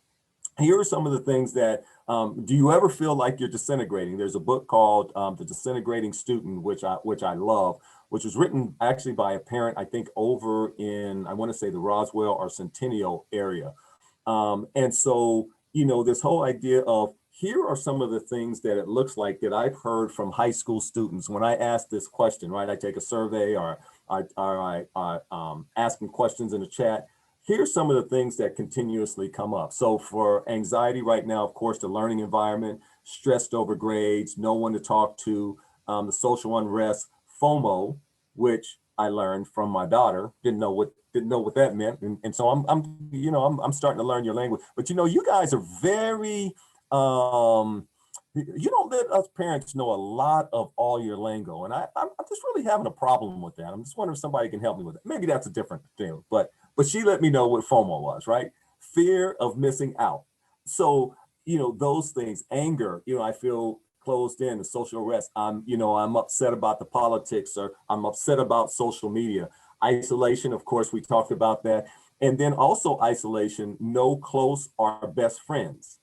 here are some of the things that, do you ever feel like you're disintegrating? There's a book called The Disintegrating Student, which I love, which was written actually by a parent, I think over in, I want to say the Roswell or Centennial area. And so, this whole idea of, here are some of the things that it looks like that I've heard from high school students when I ask this question, right? I take a survey, or I asking questions in the chat. Here's some of the things that continuously come up. So for anxiety right now, of course, the learning environment, stressed over grades, no one to talk to, the social unrest, FOMO, which I learned from my daughter, didn't know what that meant. And so I'm starting to learn your language. But you guys are very, you don't let us parents know a lot of all your lingo. And I'm just really having a problem with that. I'm just wondering if somebody can help me with it. Maybe that's a different thing, but she let me know what FOMO was, right? Fear of missing out. So, those things, anger, I feel closed in, the social arrest. I'm upset about the politics, or I'm upset about social media. Isolation, of course, we talked about that. And then also isolation, no close or best friends,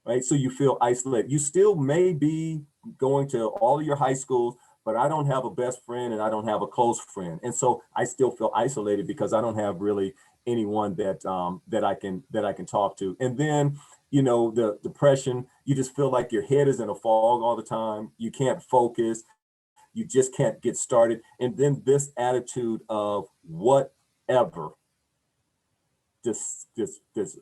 right? So you feel isolated. You still may be going to all of your high schools, but I don't have a best friend and I don't have a close friend. And so I still feel isolated because I don't have really anyone that I can talk to. And then, the depression, you just feel like your head is in a fog all the time. You can't focus. You just can't get started. And then this attitude of whatever just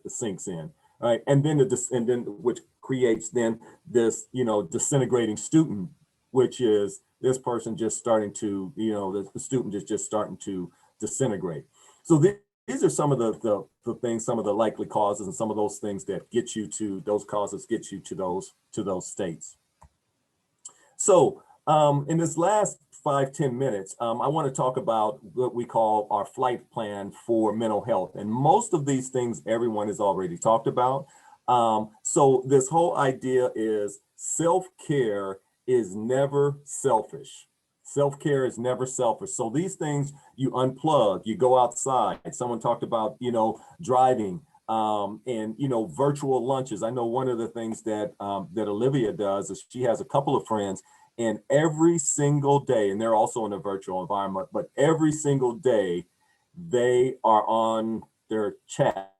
sinks in, right? And then which creates then this, disintegrating student, which is this person just starting to, the student is just starting to disintegrate. So these are some of the things, some of the likely causes, and some of those things that get you to those causes, get you to those states. So in this last 5-10 minutes, I want to talk about what we call our flight plan for mental health. And most of these things everyone has already talked about. So this whole idea is self-care is never selfish. Self-care is never selfish. So these things you unplug, you go outside. Someone talked about, driving, and, virtual lunches. I know one of the things that that Olivia does is she has a couple of friends, and every single day, and they're also in a virtual environment, but every single day they are on their chat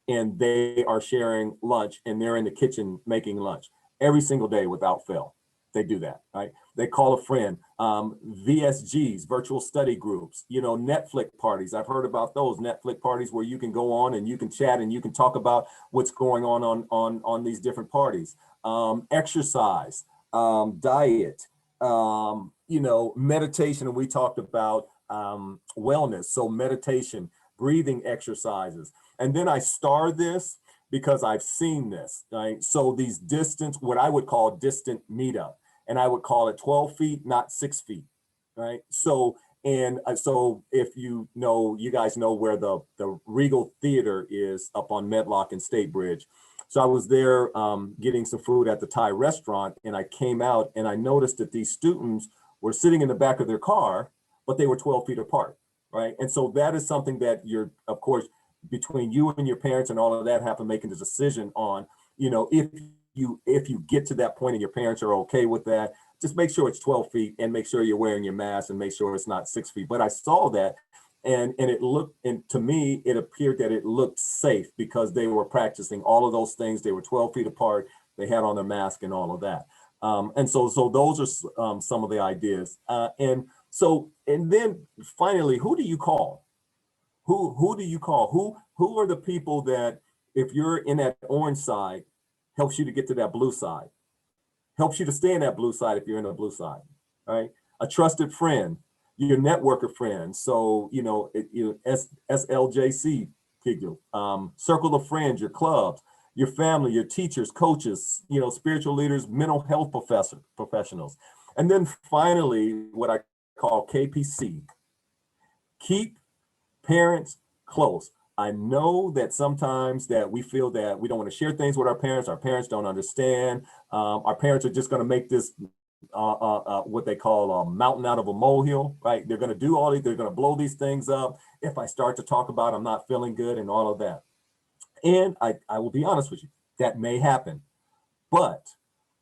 and they are sharing lunch and they're in the kitchen making lunch every single day without fail. They do that, right? They call a friend, VSGs, virtual study groups, Netflix parties. I've heard about those Netflix parties where you can go on and you can chat and you can talk about what's going on these different parties. Exercise, diet, meditation. And we talked about wellness. So meditation, breathing exercises. And then I star this because I've seen this, right? So these what I would call distant meetup, and I would call it 12 feet, not 6 feet, right? So, so if you guys know where the Regal Theater is up on Medlock and State Bridge. So I was there getting some food at the Thai restaurant, and I came out and I noticed that these students were sitting in the back of their car, but they were 12 feet apart, right? And so that is something that you're, of course, between you and your parents and all of that, have to make a decision on, if you get to that point and your parents are okay with that, just make sure it's 12 feet and make sure you're wearing your mask and make sure it's not 6 feet. But I saw that and it looked, and to me, it appeared that it looked safe because they were practicing all of those things. They were 12 feet apart. They had on their mask and all of that. And so those are some of the ideas. And then finally, who do you call? Who do you call? Who are the people that, if you're in that orange side, helps you to get to that blue side, helps you to stay in that blue side if you're in the blue side, right? A trusted friend, your networker friend. So, SLJC, circle of friends, your clubs, your family, your teachers, coaches, spiritual leaders, mental health professionals. And then finally, what I call KPC, keep parents close. I know that sometimes that we feel that we don't want to share things with our parents don't understand. Our parents are just going to make this what they call a mountain out of a molehill, right? They're going to do all these, they're going to blow these things up. If I start to talk about I'm not feeling good and all of that. And I will be honest with you, that may happen. But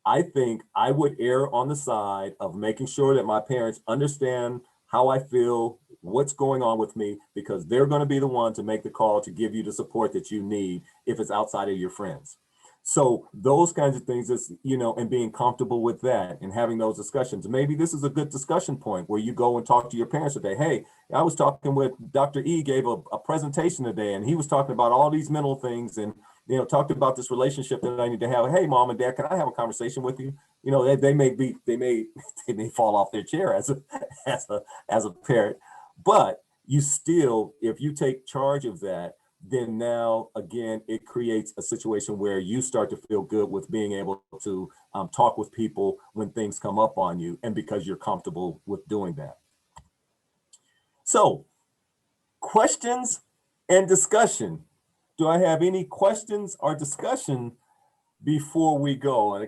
I think I would err on the side of making sure that my parents understand how I feel, what's going on with me, because they're going to be the one to make the call to give you the support that you need if it's outside of your friends. So those kinds of things is, and being comfortable with that and having those discussions. Maybe this is a good discussion point where you go and talk to your parents today. Hey, I was talking with Dr. E gave a presentation today, and he was talking about all these mental things and, talked about this relationship that I need to have. Hey, mom and dad, can I have a conversation with you? They may fall off their chair as a parent, but you still, if you take charge of that, then now again, it creates a situation where you start to feel good with being able to talk with people when things come up on you, and because you're comfortable with doing that. So, questions and discussion. Do I have any questions or discussion before we go? And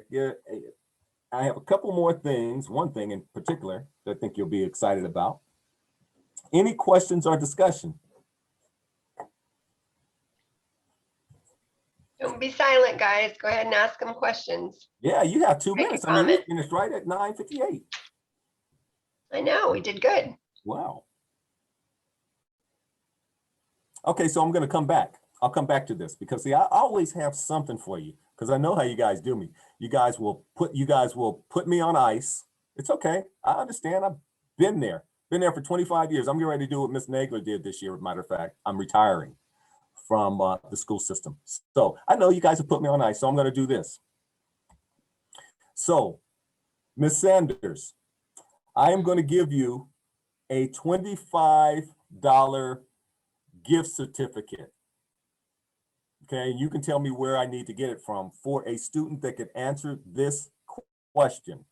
I have a couple more things, one thing in particular that I think you'll be excited about. Any questions or discussion? Don't be silent, guys. Go ahead and ask them questions. Yeah, you have 2 minutes. I mean, we finished right at 9:58. I know, we did good. Wow. Okay, so I'm going to come back. I'll come back to this because see, I always have something for you because I know how you guys do me. You guys will put me on ice. It's okay. I understand. I've been there for 25 years. I'm getting ready to do what Miss Nagler did this year. As a matter of fact, I'm retiring from the school system. So I know you guys have put me on ice, so I'm going to do this. So, Miss Sanders, I am going to give you a $25 gift certificate. Okay, you can tell me where I need to get it from for a student that could answer this question.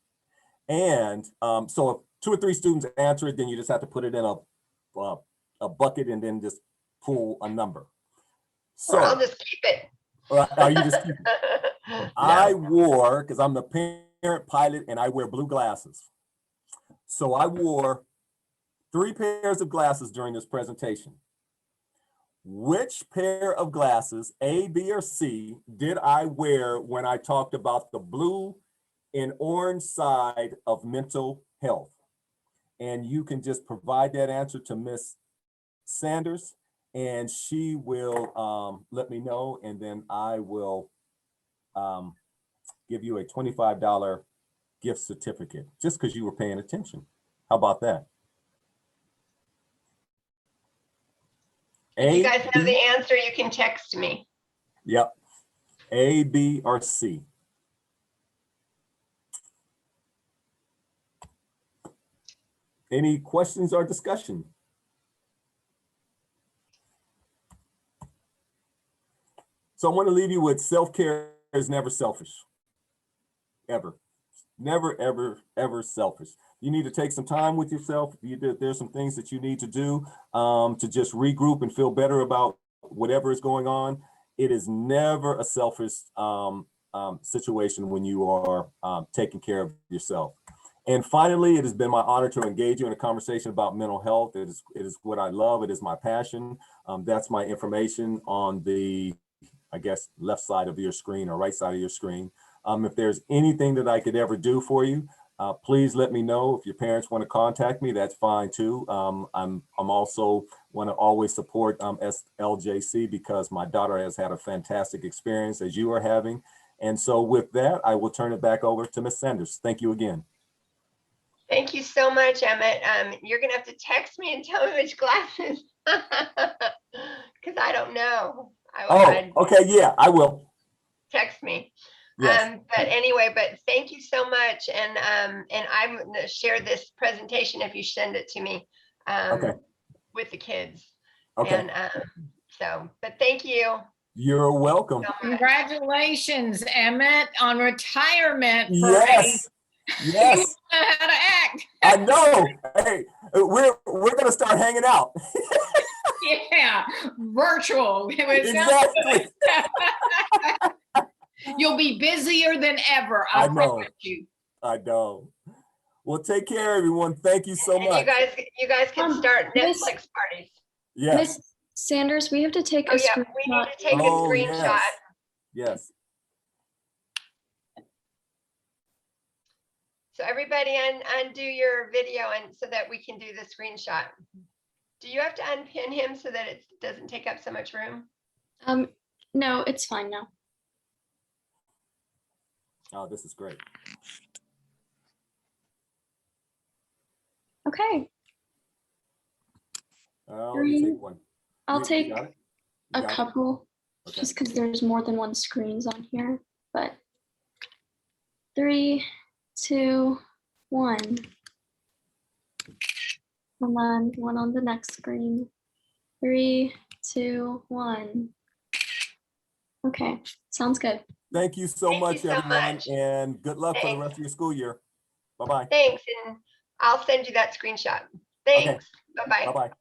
And so 2 or 3 students answer it, then you just have to put it in a bucket and then just pull a number. So Or I'll just keep it. are you just keeping? I wore, because I'm the parent pilot and I wear blue glasses. So I wore 3 pairs of glasses during this presentation. Which pair of glasses, A, B, or C, did I wear when I talked about the blue and orange side of mental health? And you can just provide that answer to Miss Sanders, and she will let me know, and then I will give you a $25 gift certificate just because you were paying attention. How about that? If you guys know the answer, you can text me. Yep. A, B, or C. Any questions or discussion? So I want to leave you with self-care is never selfish. Ever. Never, ever, ever selfish. You need to take some time with yourself. There's some things that you need to do to just regroup and feel better about whatever is going on. It is never a selfish situation when you are taking care of yourself. And finally, it has been my honor to engage you in a conversation about mental health. It is what I love. It is my passion. That's my information on the, I guess, left side of your screen or right side of your screen. If there's anything that I could ever do for you, please let me know. If your parents want to contact me, that's fine too. I'm also want to always support SLJC because my daughter has had a fantastic experience as you are having. And so with that, I will turn it back over to Ms. Sanders. Thank you again. Thank you so much, Emmett. You're gonna have to text me and tell me which glasses, because I don't know. Okay, yeah, I will. Text me. Yes. But anyway, but thank you so much, and I'm gonna share this presentation if you send it to me with the kids. Okay. And but thank you. You're welcome. Congratulations, Emmett, on retirement. Yes. Yes. You know how to act. I know. Hey, we're gonna start hanging out. Yeah, virtual. Exactly. You'll be busier than ever. I promise you. I know. Well, take care, everyone. Thank you so much. You guys can start Netflix parties. Yes. Miss Sanders, we have to take a screenshot. We need to take a screenshot. Yes. So everybody undo your video and so that we can do the screenshot. Do you have to unpin him so that it doesn't take up so much room? No, it's fine now. Oh, this is great. Okay. Let me take one. I'll take a got it? couple, Okay. just because there's more than one screens on here. But 3, 2, 1. And then one on the next screen. 3, 2, 1. Okay, sounds good. Thank you so much, everyone, and good luck for the rest of your school year. Bye-bye. Thanks, and I'll send you that screenshot. Thanks. Okay. Bye-bye. Bye-bye.